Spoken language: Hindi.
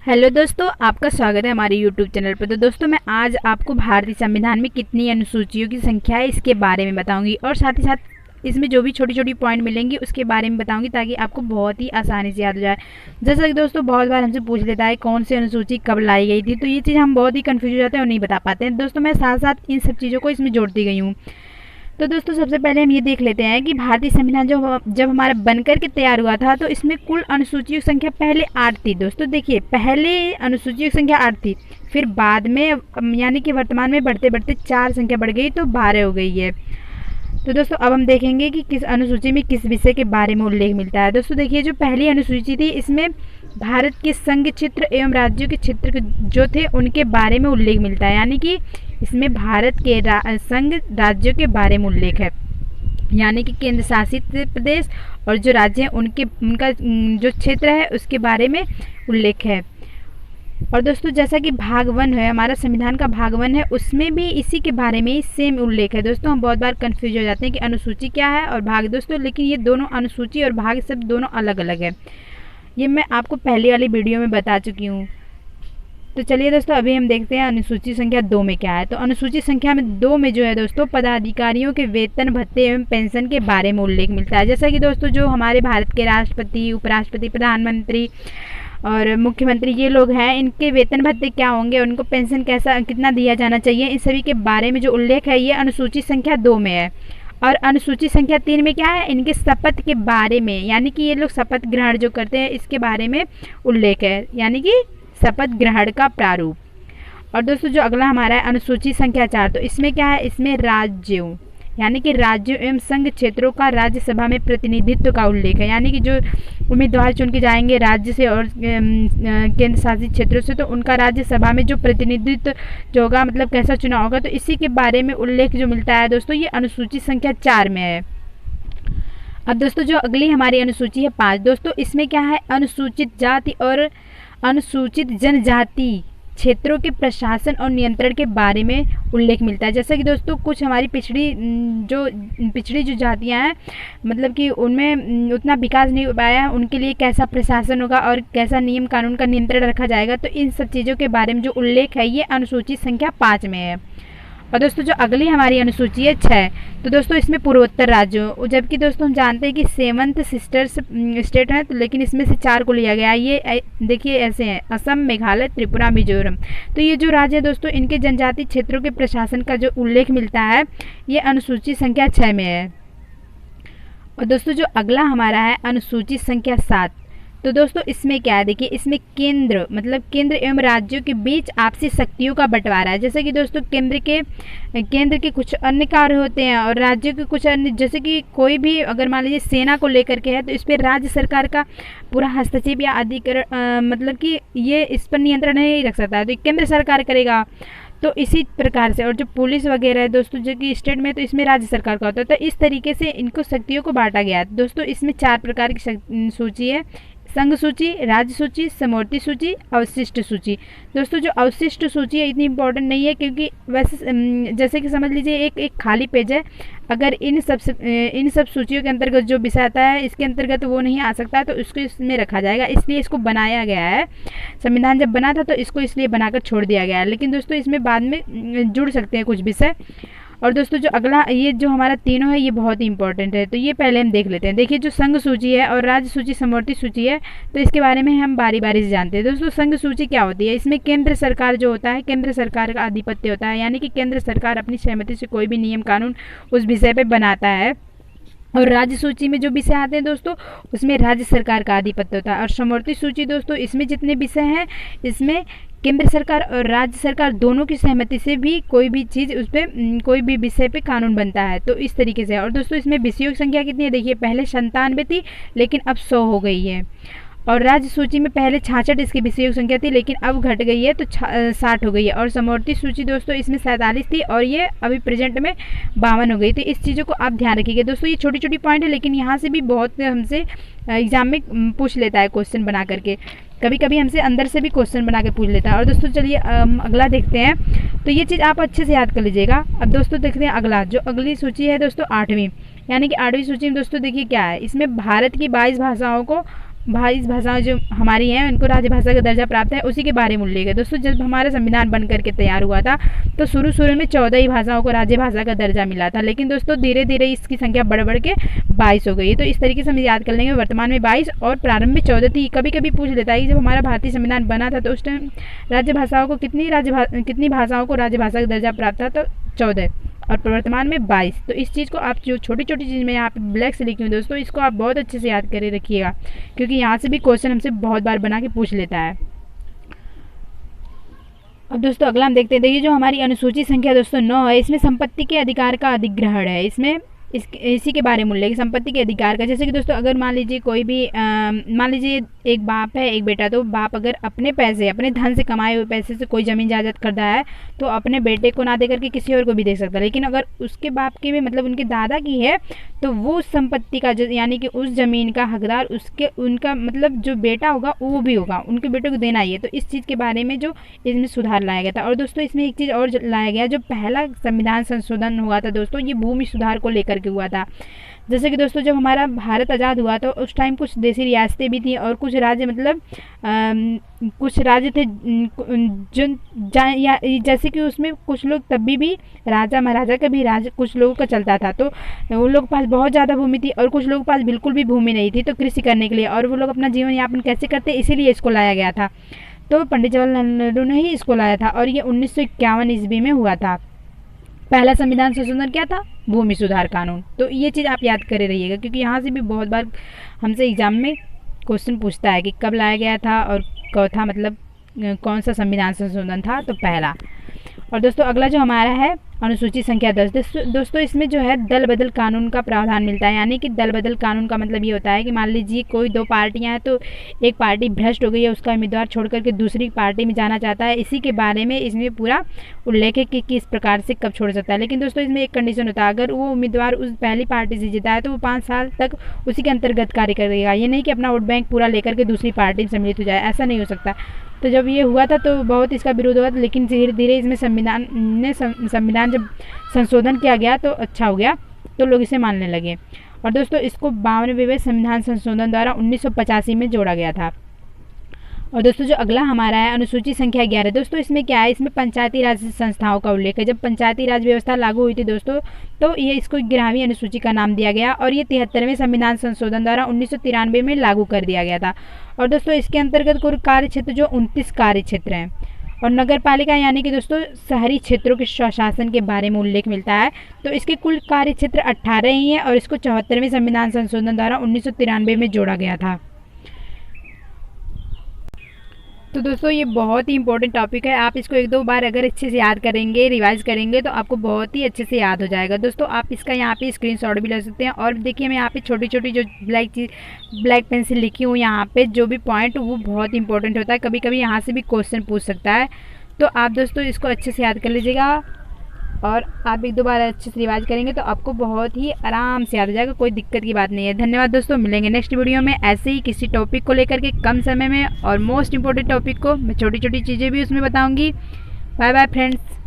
हेलो दोस्तों, आपका स्वागत है हमारे यूट्यूब चैनल पर। तो दोस्तों, मैं आज आपको भारतीय संविधान में कितनी अनुसूचियों की संख्या है इसके बारे में बताऊंगी और साथ ही साथ इसमें जो भी छोटी छोटी पॉइंट मिलेंगी उसके बारे में बताऊंगी ताकि आपको बहुत ही आसानी से याद हो जाए। जैसा कि दोस्तों बहुत बार हमसे पूछ लेता है कौन सी अनुसूची कब लाई गई थी, तो ये चीज़ हम बहुत ही कन्फ्यूज हो जाते हैं और नहीं बता पाते हैं। दोस्तों मैं साथ साथ इन सब चीज़ों को इसमें जोड़ती गई हूँ। तो दोस्तों सबसे पहले हम ये देख लेते हैं कि भारतीय संविधान जब हमारा बनकर के तैयार हुआ था तो इसमें कुल अनुसूचियों की संख्या पहले 8 थी। दोस्तों देखिए, पहले अनुसूचियों की संख्या 8 थी, फिर बाद में यानी कि वर्तमान में बढ़ते बढ़ते 4 संख्या बढ़ गई तो 12 हो गई है। तो दोस्तों अब हम देखेंगे कि किस अनुसूची में किस विषय के बारे में उल्लेख मिलता है। दोस्तों देखिए, जो पहली अनुसूची थी इसमें भारत के संघ क्षेत्र एवं राज्यों के क्षेत्र जो थे उनके बारे में उल्लेख मिलता है, यानी कि इसमें भारत के संघ राज्यों के बारे में उल्लेख है, यानी कि केंद्र शासित प्रदेश और जो राज्य हैं उनका जो क्षेत्र है उसके बारे में उल्लेख है। और दोस्तों जैसा कि भाग 1 है, हमारा संविधान का भाग 1 है, उसमें भी इसी के बारे में ही सेम उल्लेख है। दोस्तों हम बहुत बार कंफ्यूज हो जाते हैं कि अनुसूची क्या है और भाग, दोस्तों लेकिन ये दोनों अनुसूची और भाग सब दोनों अलग अलग है। ये मैं आपको पहले वाली वीडियो में बता चुकी हूँ। तो चलिए दोस्तों अभी हम देखते हैं अनुसूची संख्या 2 में क्या है। तो अनुसूची संख्या 2 में जो है दोस्तों, पदाधिकारियों के वेतन भत्ते एवं पेंशन के बारे में उल्लेख मिलता है। जैसा कि दोस्तों जो हमारे भारत के राष्ट्रपति, उपराष्ट्रपति, प्रधानमंत्री और मुख्यमंत्री ये लोग हैं, इनके वेतन भत्ते क्या होंगे, उनको पेंशन कितना दिया जाना चाहिए, इन सभी के बारे में जो उल्लेख है ये अनुसूची संख्या 2 में है। और अनुसूची संख्या 3 में क्या है, इनके शपथ के बारे में, यानी कि ये लोग शपथ ग्रहण जो करते हैं इसके बारे में उल्लेख है, यानी कि शपथ ग्रहण का प्रारूप। और दोस्तों जो अगला हमारा है अनुसूची संख्या 4, तो इसमें क्या है, इसमें राज्यों यानी कि राज्यों एवं संघ क्षेत्रों का राज्यसभा में प्रतिनिधित्व का उल्लेख है, यानी कि जो उम्मीदवार चुन के जाएंगे राज्य से और केंद्र शासित क्षेत्रों से, तो उनका राज्यसभा में जो प्रतिनिधित्व जो होगा, मतलब कैसा चुनाव होगा, तो इसी के बारे में उल्लेख जो मिलता है दोस्तों ये अनुसूची संख्या 4 में है। अब दोस्तों जो अगली हमारी अनुसूची है 5, दोस्तों इसमें क्या है, अनुसूचित जाति और अनुसूचित जनजाति क्षेत्रों के प्रशासन और नियंत्रण के बारे में उल्लेख मिलता है। जैसा कि दोस्तों कुछ हमारी पिछड़ी जो जातियां हैं, मतलब कि उनमें उतना विकास नहीं हो पाया है, उनके लिए कैसा प्रशासन होगा और कैसा नियम कानून का नियंत्रण रखा जाएगा, तो इन सब चीज़ों के बारे में जो उल्लेख है ये अनुसूची संख्या 5 में है। और दोस्तों जो अगली हमारी अनुसूची है 6, तो दोस्तों इसमें पूर्वोत्तर राज्यों, जबकि दोस्तों हम जानते हैं कि 7th सिस्टर्स स्टेट है, तो लेकिन इसमें से 4 को लिया गया है। ये देखिए ऐसे हैं, असम, मेघालय, त्रिपुरा, मिजोरम। तो ये जो राज्य है दोस्तों, इनके जनजातीय क्षेत्रों के प्रशासन का जो उल्लेख मिलता है ये अनुसूची संख्या 6 में है। और दोस्तों जो अगला हमारा है अनुसूची संख्या 7, तो दोस्तों इसमें क्या है, देखिए इसमें केंद्र मतलब केंद्र एवं राज्यों के बीच आपसी शक्तियों का बंटवारा है। जैसे कि दोस्तों केंद्र के कुछ अन्य कार्य होते हैं और राज्यों के कुछ अन्य, जैसे कि कोई भी अगर मान लीजिए सेना को लेकर के है तो इस पर राज्य सरकार का पूरा हस्तक्षेप या अधिकरण मतलब कि ये इस पर नियंत्रण नहीं रख सकता है, तो केंद्र सरकार करेगा। तो इसी प्रकार से, और जो पुलिस वगैरह है दोस्तों जो कि स्टेट में, तो इसमें राज्य सरकार का होता है। तो इस तरीके से इनको शक्तियों को बांटा गया है। दोस्तों इसमें 4 प्रकार की सूची है, संघ सूची, राज्य सूची, समवर्ती सूची, अवशिष्ट सूची। दोस्तों जो अवशिष्ट सूची है इतनी इंपॉर्टेंट नहीं है, क्योंकि वैसे जैसे कि समझ लीजिए एक खाली पेज है, अगर इन सब सूचियों के अंतर्गत जो विषय आता है इसके अंतर्गत वो नहीं आ सकता, तो उसको इसमें रखा जाएगा, इसलिए इसको बनाया गया है। संविधान जब बना था तो इसको इसलिए बनाकर छोड़ दिया गया है, लेकिन दोस्तों इसमें बाद में जुड़ सकते हैं कुछ विषय। और दोस्तों जो अगला ये जो हमारा तीनों है ये बहुत ही इंपॉर्टेंट है, तो ये पहले हम देख लेते हैं। देखिए जो संघ सूची है और राज्य सूची, समवर्ती सूची है, तो इसके बारे में हम बारी बारी से जानते हैं। दोस्तों संघ सूची क्या होती है, इसमें केंद्र सरकार जो होता है, केंद्र सरकार का आधिपत्य होता है, यानी कि केंद्र सरकार अपनी सहमति से कोई भी नियम कानून उस विषय पर बनाता है। और राज्य सूची में जो विषय आते हैं दोस्तों उसमें राज्य सरकार का आधिपत्य होता है। और समवर्ती सूची दोस्तों इसमें जितने विषय हैं इसमें केंद्र सरकार और राज्य सरकार दोनों की सहमति से भी कोई भी चीज़ उस पर कोई भी विषय पे कानून बनता है, तो इस तरीके से। और दोस्तों इसमें विषयों की संख्या कितनी है, देखिए पहले 97 थी लेकिन अब 100 हो गई है। और राज्य सूची में पहले 66 इसकी विषयों की संख्या थी लेकिन अब घट गई है, तो 60 हो गई है। और समवर्ती सूची दोस्तों इसमें 47 थी और ये अभी प्रेजेंट में 52 हो गई। तो इस चीज़ों को आप ध्यान रखिएगा दोस्तों, ये छोटी छोटी पॉइंट है लेकिन यहाँ से भी बहुत हमसे एग्जाम में पूछ लेता है क्वेश्चन बना करके, कभी कभी हमसे अंदर से भी क्वेश्चन बना के पूछ लेता है। और दोस्तों चलिए अगला देखते हैं, तो ये चीज़ आप अच्छे से याद कर लीजिएगा। अब दोस्तों देखते हैं अगला, जो अगली सूची है दोस्तों 8वीं, यानी कि 8वीं सूची में दोस्तों देखिए क्या है, इसमें भारत की 22 भाषाओं को 22 भाषाएं जो हमारी हैं उनको राजभाषा का दर्जा प्राप्त है, उसी के बारे में उल्लेख है। दोस्तों जब हमारा संविधान बन करके तैयार हुआ था तो शुरू में 14 ही भाषाओं को राज्यभाषा का दर्जा मिला था, लेकिन दोस्तों धीरे धीरे इसकी संख्या बढ़ बढ़ के 22 हो गई है। तो इस तरीके से हम याद कर लेंगे, वर्तमान में 22 और प्रारंभ में 14 थी। कभी कभी पूछ लेता है कि जब हमारा भारतीय संविधान बना था तो उस टाइम राज्यभाषाओं को कितनी भाषाओं को राज्यभाषा का दर्जा प्राप्त था, तो 14 और वर्तमान में 22। तो इस चीज़ को आप जो छोटी छोटी चीज़ में यहाँ पे ब्लैक से लिखी हूँ दोस्तों, इसको आप बहुत अच्छे से याद करे रखिएगा, क्योंकि यहाँ से भी क्वेश्चन हमसे बहुत बार बना के पूछ लेता है। अब दोस्तों अगला हम देखते हैं, देखिए जो हमारी अनुसूची संख्या दोस्तों 9 है, इसमें संपत्ति के अधिकार का अधिग्रहण है। इसमें इसी के बारे में उल्लेख संपत्ति के अधिकार का। जैसे कि दोस्तों अगर मान लीजिए कोई भी मान लीजिए एक बाप है एक बेटा, तो बाप अगर अपने पैसे अपने धन से कमाए हुए पैसे से कोई ज़मीन जायदाद खरीदा है तो अपने बेटे को ना दे करके किसी और को भी दे सकता है। लेकिन अगर उसके बाप की भी मतलब उनके दादा की है तो वो उस संपत्ति का यानी कि उस ज़मीन का हकदार उनका मतलब जो बेटा होगा वो भी होगा, उनके बेटे को देना ही है। तो इस चीज़ के बारे में जो इसमें सुधार लाया गया था। और दोस्तों इसमें एक चीज़ और लाया गया, जो पहला संविधान संशोधन हुआ था दोस्तों, ये भूमि सुधार को लेकर के हुआ था। जैसे कि दोस्तों जब हमारा भारत आज़ाद हुआ तो उस टाइम कुछ देशी रियासतें भी थी और कुछ राज्य मतलब कुछ राज्य थे जैसे कि उसमें कुछ लोग तब भी राजा महाराजा का भी राज कुछ लोगों का चलता था, तो उन लोगों के पास बहुत ज़्यादा भूमि थी और कुछ लोगों के पास बिल्कुल भी भूमि नहीं थी, तो कृषि करने के लिए, और वो लोग अपना जीवन यापन कैसे करते इसीलिए इसको लाया गया था। तो पंडित जवाहरलाल नेहरू ने ही इसको लाया था और ये 1951 ईस्वी में हुआ था। पहला संविधान संशोधन क्या था? भूमि सुधार कानून। तो ये चीज़ आप याद करे रहिएगा, क्योंकि यहाँ से भी बहुत बार हमसे एग्जाम में क्वेश्चन पूछता है कि कब लाया गया था और कब था, मतलब कौन सा संविधान संशोधन था, तो पहला। और दोस्तों अगला जो हमारा है अनुसूची संख्या 10। दोस्तों इसमें जो है दल बदल कानून का प्रावधान मिलता है। यानी कि दल बदल कानून का मतलब ये होता है कि मान लीजिए कोई 2 पार्टियां हैं, तो एक पार्टी भ्रष्ट हो गई है, उसका उम्मीदवार छोड़ करके दूसरी पार्टी में जाना चाहता है, इसी के बारे में इसमें पूरा उल्लेख है कि किस प्रकार से कब छोड़ सकता है। लेकिन दोस्तों इसमें एक कंडीशन होता है, अगर वो उम्मीदवार उस पहली पार्टी से जीता है तो वो 5 साल तक उसी के अंतर्गत कार्य करेगा। ये नहीं कि अपना वोट बैंक पूरा लेकर के दूसरी पार्टी में सम्मिलित हो जाए, ऐसा नहीं हो सकता। तो जब ये हुआ था तो बहुत इसका विरोध हुआ था, लेकिन धीरे धीरे इसमें संविधान जब संशोधन किया गया तो अच्छा हो गया, तो लोग इसे मानने लगे। और दोस्तों इसको 52वें संविधान संशोधन द्वारा 1985 में जोड़ा गया था। और दोस्तों जो अगला हमारा है अनुसूची संख्या 11। दोस्तों इसमें क्या है, इसमें पंचायती राज संस्थाओं का उल्लेख है। जब पंचायती राज व्यवस्था लागू हुई थी दोस्तों, तो ये इसको 11वीं अनुसूची का नाम दिया गया और ये 73वें संविधान संशोधन द्वारा 1993 में लागू कर दिया गया था। और दोस्तों इसके अंतर्गत कुल कार्य क्षेत्र जो 29 कार्य क्षेत्र हैं। और नगर पालिका यानी कि दोस्तों शहरी क्षेत्रों के स्वशासन के बारे में उल्लेख मिलता है। तो इसके कुल कार्य क्षेत्र 18 ही हैं और इसको 74वें संविधान संशोधन द्वारा 1993 में जोड़ा गया था। तो दोस्तों ये बहुत ही इंपॉर्टेंट टॉपिक है, आप इसको 1-2 बार अगर अच्छे से याद करेंगे, रिवाइज करेंगे, तो आपको बहुत ही अच्छे से याद हो जाएगा। दोस्तों आप इसका यहाँ पे स्क्रीनशॉट भी ले सकते हैं। और देखिए मैं यहाँ पे छोटी छोटी जो ब्लैक पेन से लिखी हूँ, यहाँ पे जो भी पॉइंट वो बहुत इंपॉर्टेंट होता है, कभी कभी यहाँ से भी क्वेश्चन पूछ सकता है। तो आप दोस्तों इसको अच्छे से याद कर लीजिएगा और आप 1-2 बार अच्छे से रिवाइज करेंगे तो आपको बहुत ही आराम से याद हो जाएगा, कोई दिक्कत की बात नहीं है। धन्यवाद दोस्तों, मिलेंगे नेक्स्ट वीडियो में ऐसे ही किसी टॉपिक को लेकर के कम समय में, और मोस्ट इंपॉर्टेंट टॉपिक को मैं छोटी छोटी चीज़ें भी उसमें बताऊंगी। Bye bye friends.